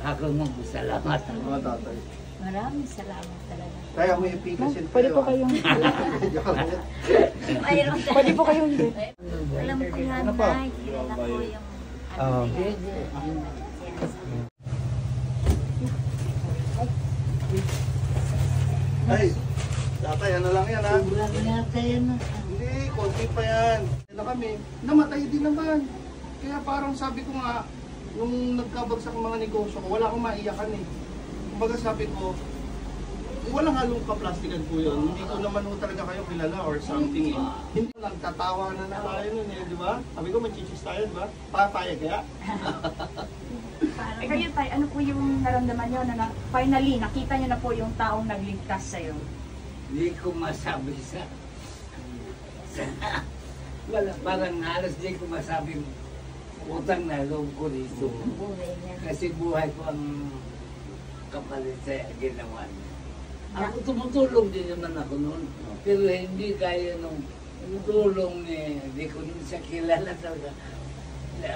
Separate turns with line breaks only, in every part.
Ako salamat.
Oo, tatay.
Maraming salamat talaga.
Kaya may ipikasin kayo.
Pwede po kayong... Pwede po kayong...
Alam ko yan, Nay. Kilala ko yung...
Ay, tatay, ano lang yan ha?
Sobrang yata yan.
Hindi, konti pa yan. Kaya kami, namatay din naman. Kaya parang sabi ko nga, nung nagkabagsak ang mga negosyo ko, wala akong maiyakan eh. Kumbaga sabi ko, walang halong kaplastikan po yun. Hindi ko naman po talaga kayo kilala or something eh. Hindi lang, tatawa na tayo nun eh, di ba? Sabi ko, machichis tayo, di ba? Papayag kaya?
Eh kayo tayo, ano po yung naramdaman nyo na finally nakita nyo na po yung taong nagligtas sa'yo?
Hindi ko masabi wala, parang halos di ko masabi utang na loob ko dito. Kasi buhay ko ang kapalit sa ginawa niya. Ako tumutulong din naman ako noon. Pero hindi kaya nung tulong niya, hindi ko siya kilala talaga.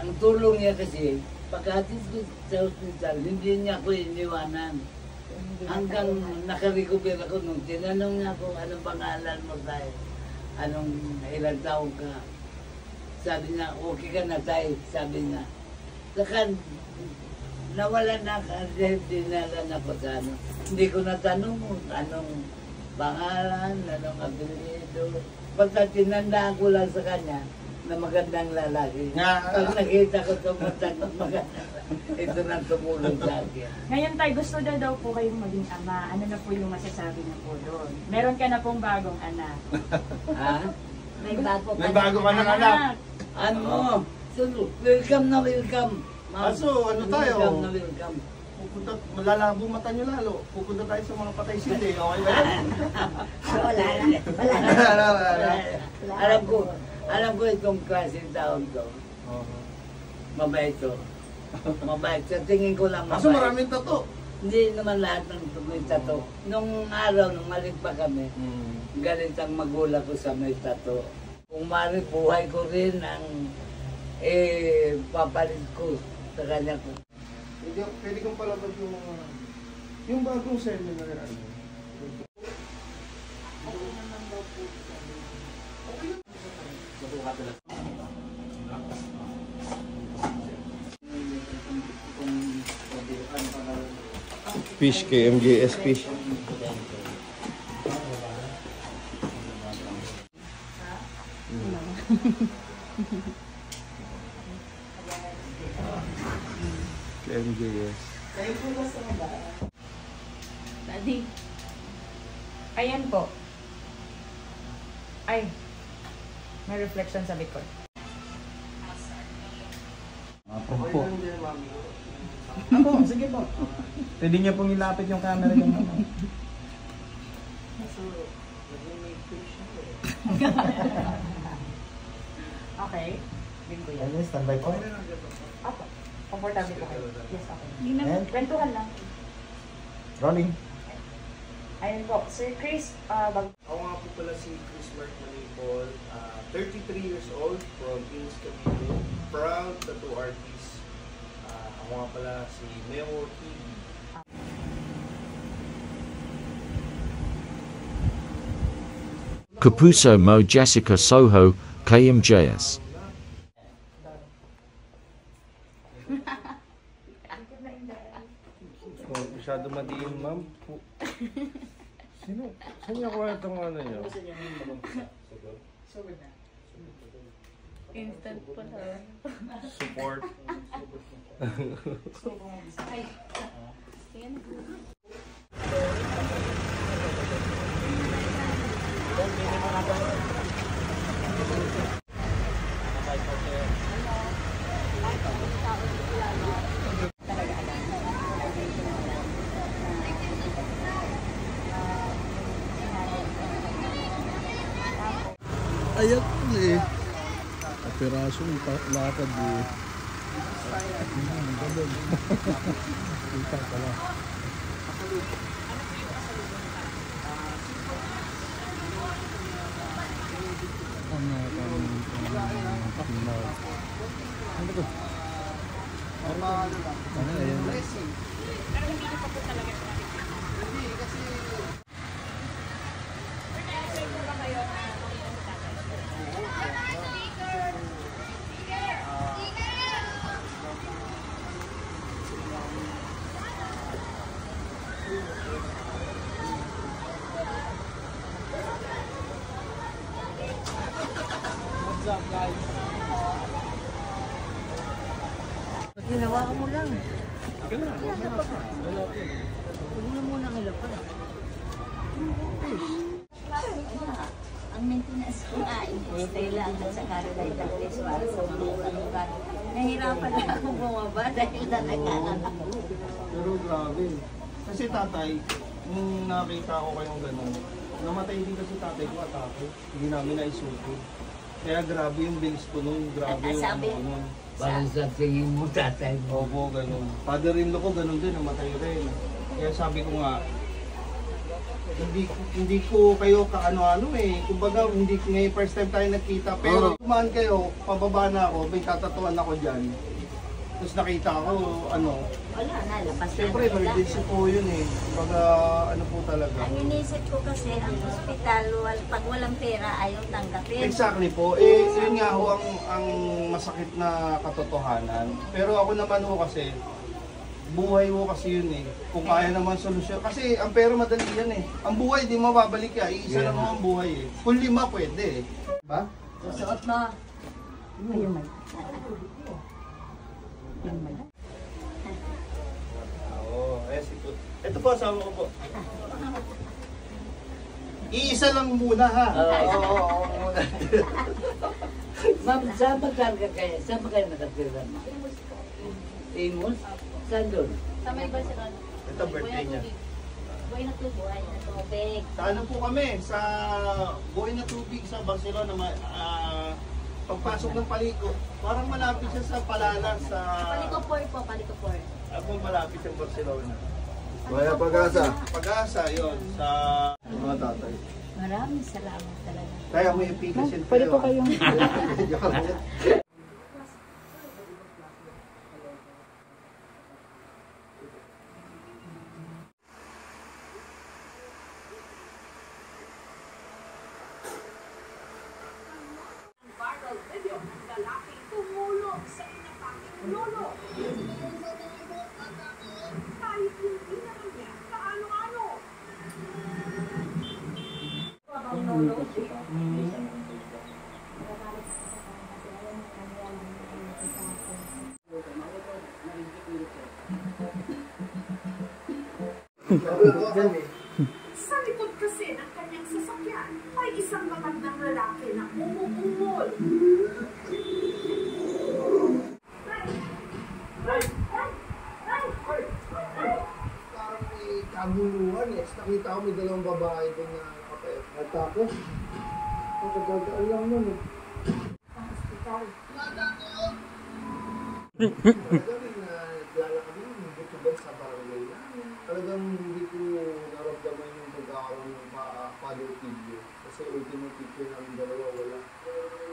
Ang tulong niya kasi, pagkatid ko sa hospital, hindi niya ako iniwanan. Hanggang nakarecover ako nung tinanong niya ako, anong pangalan mo tayo? Anong ilang taon ka? Sabi niya, okay ka na tayo, sabi niya. Saka nawala na kasi dinalan ako sa ano. Hindi ko natanong anong pangalan, anong apelyido. Basta tinandaan ko lang sa kanya na magandang lalaki. Pag nakita ko tumatag magandang ito na tumulong sa akin.
Ngayon tayo, gusto daw po kayong maging ama. Ano na po yung masasabi niyo po doon? Meron ka na pong bagong anak.
Ha?
May
bago ka ng anak.
Ano? So, welcome na welcome.
Aso, ano tayo?
Welcome na welcome.
Pupunta, malalabo mata nyo lalo. Pupunta tayo sa mga patay sindi. Okay ba yan?
Wala.
Alam ko itong klaseng taon to. Mabait to. Mabait. Sa tingin ko lang mabait.
Aso, maraming tato.
Hindi naman lahat ng may tato. Nung araw, nung malik pa kami, galit ang magulang ko sa may tato. Kung mari, buhay ko rin ang papalit ko sa kanya ko.
Pwede kong palabas yung bagong seminar.
Fish kay MJS Fish. Kay MJS.
Daddy. Ayan po. Ay. May reflection sa likod.
Po. Ako, sige po. Pwede niyo pong ilapit yung camera niyo.
Okay. Din ko yan.
Ayun, standby po.
Apo. Comfortable po kayo. Yes, okay. Kwentuhan lang.
Rolling.
Ayun po. Sir Chris,
Ako nga po pala si Chris Mark Manipol, 33 years old from Kings Cavite, proud tattoo artist. Ako nga pala si Memo TV.
Kapuso Mo Jessica Soho, KMJS.
Masyado madiin, ma'am. Sino? Saan niya kuha itong ano niyo?
Instant po na.
Support.
Yan.
Ayan eh. Operasyong lakad eh. Kita pala. Ano to? Ano yan?
lang. Huwag mo muna ilapan. Ang maintenance ko nga, stay lang at sa Caroline ng Pesuara sa mga lugar. Nahirapan na ako bumaba dahil natagalan ako.
Pero grabe. Kasi tatay, nung nakita ko kayong gano'n, namatay din kasi tatay ko atake. Hindi namin naisuko. Kaya grabe yung bilis ko nun, grabe yung
Sabi-
ano ko nun.
Parang sa tingin mo, tatay mo.
Opo, gano'n. Father-in-law ko gano'n din, namatay rin. Kaya sabi ko nga, hindi ko kayo kaano-ano eh. Kumbaga, hindi may first time tayo nagkita. Pero kumaan kayo, pababa na ako, may tatatuan ako dyan. Tapos nakita ko, ano,
Wala na, lapas na.
siyempre, emergency po yun eh. Kumbaga, ano po talaga.
Ang inisip ko kasi, ang ospital, pag walang pera, ayaw tanggapin.
Exactly po. Eh, yun nga ho ang masakit na katotohanan. Pero ako naman ho kasi, buhay ho kasi yun eh. Kung kaya naman solusyon. Kasi ang pera madali yan eh. Ang buhay, di mababalik yan. Iisa lang ho ang buhay eh. Kung 5, pwede eh. Diba?
Susuot mo.
Ayun, Mike.
Oo, ito po, asawa ko po. Iisa lang muna ha.
Oo, muna. Ma'am, saan ba talaga kayo? Saan ba kayo nakatira? Imus? Saan doon?
Sa may Barcelona.
Ito birthday niya.
Buhay na tubuhay na tubig.
Sa ano po kami? Sa buhay na tubig sa Barcelona. Pagpasok ng Paliko. Parang malapit siya sa Palala sa...
Palikopor po, palikopor.
Ako malapit sa Barcelona.
Kaya Pag-asa.
Pag-asa yon sa mga tatay.
Maraming salamat talaga.
Kaya mo yung pigasin
Pwede po kayong...
Sa likod kasi ng kanyang sasakyan ay isang matandang lalaki na umuungol.
Parang may kaguluhan eh. Nakita ko may dalawang babae doon na nakapayat. Tapos, pagkagagaan lang nun eh. Talagang naglalakad kami, butubad sa barangay namin. Talagang hindi ko naramdaman yung pagkakaroon ng father figure. Kasi ultimate picture namin dalawa wala.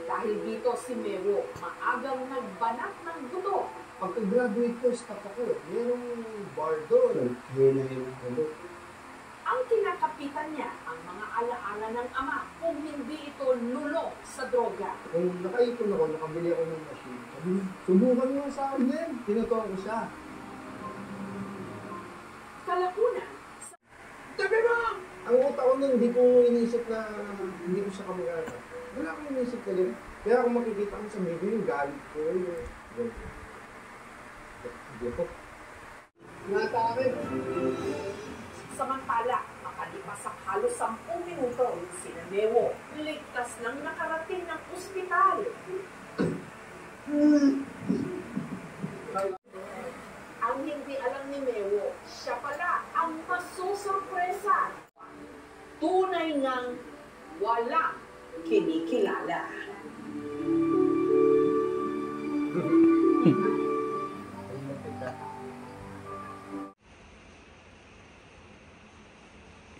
Dahil dito si Mero, maagang nagbanat ng buto.
Pagka-graduate ko, stop ako. Merong bar doon. Hina-hina.
Ang kinakapitan niya ang mga alaala ng ama kung hindi ito lulok sa droga.
Kung nakaipon ako, nakabili ako ng machine. Sabi niya, subukan mo sa akin din. Tinutuwa ko siya.
Kalapunan,
Tabi mo! Ang utak ko nun, hindi ko iniisip na hindi ko siya kamag-anak. Wala akong iniisip talaga. Kaya kung makikita ko sa media yung galit ko, hindi ako. Natake.
samantala, makalipas ang halos 10 minuto, si Newo ligtas nang nakarating ng ospital. Ang hindi alam ni Newo, siya pala ang masusurpresa. Tunay ngang walang kinikilala.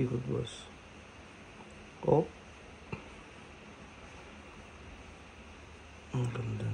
Ikot boss. Oh. Ang ganda.